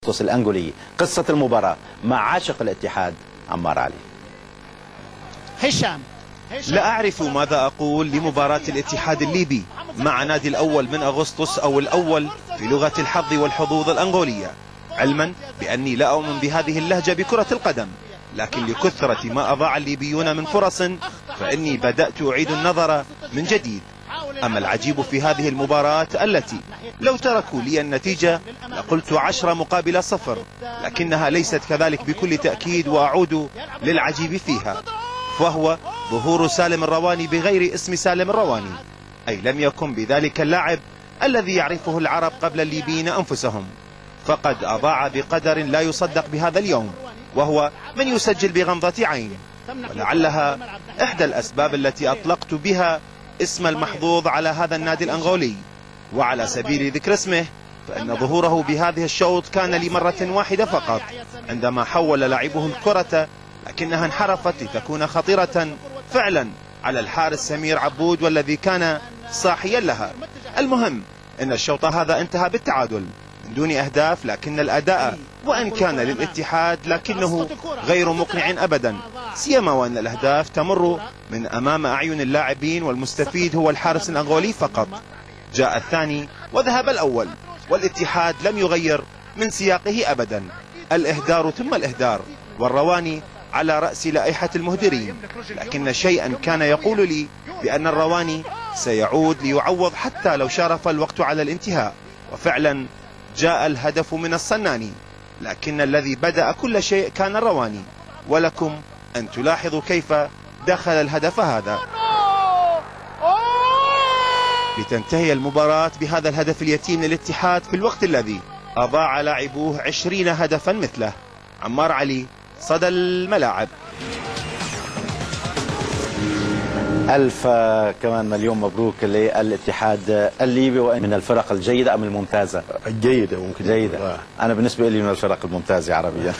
أغسطس الأنغولي. قصة المباراة مع عاشق الاتحاد عمار علي. هشام. لا أعرف ماذا أقول لمباراة الاتحاد الليبي مع نادي الأول من أغسطس أو الأول في لغة الحظ والحظوظ الأنغولية، علما بأني لا أؤمن بهذه اللهجة بكرة القدم، لكن لكثرة ما أضاع الليبيون من فرص فإني بدأت أعيد النظر من جديد. أما العجيب في هذه المباراة التي لو تركوا لي النتيجة لقلت 10-0، لكنها ليست كذلك بكل تأكيد، وأعود للعجيب فيها، فهو ظهور سالم الرواني بغير اسم سالم الرواني، أي لم يكن بذلك اللاعب الذي يعرفه العرب قبل الليبيين أنفسهم، فقد أضاع بقدر لا يصدق بهذا اليوم، وهو من يسجل بغمضة عين، ولعلها إحدى الأسباب التي أطلقت بها اسم المحظوظ على هذا النادي الأنغولي. وعلى سبيل ذكر اسمه فإن ظهوره بهذه الشوط كان لمرة واحدة فقط، عندما حول لاعبه الكرة لكنها انحرفت لتكون خطيرة فعلا على الحارس سمير عبود والذي كان صاحيا لها. المهم ان الشوط هذا انتهى بالتعادل من دون اهداف، لكن الاداء وان كان للاتحاد لكنه غير مقنع ابدا، سيما وان الاهداف تمر من امام اعين اللاعبين والمستفيد هو الحارس الانغولي فقط. جاء الثاني وذهب الاول، والاتحاد لم يغير من سياقه ابدا، الاهدار ثم الاهدار، والرواني على رأس لائحة المهدرين، لكن شيئا كان يقول لي بأن الرواني سيعود ليعوض حتى لو شارف الوقت على الانتهاء، وفعلا جاء الهدف من الصناني، لكن الذي بدأ كل شيء كان الرواني، ولكم أن تلاحظوا كيف دخل الهدف هذا لتنتهي المباراة بهذا الهدف اليتيم للاتحاد في الوقت الذي أضاع لاعبوه 20 هدفا مثله. عمار علي، صدى الملاعب. ألف كمان مليون مبروك للاتحاد الليبي، ومن الفرق الجيدة أم الممتازة؟ الجيدة ممكن. جيدة. أنا بالنسبة لي من الفرق الممتازة عربيا.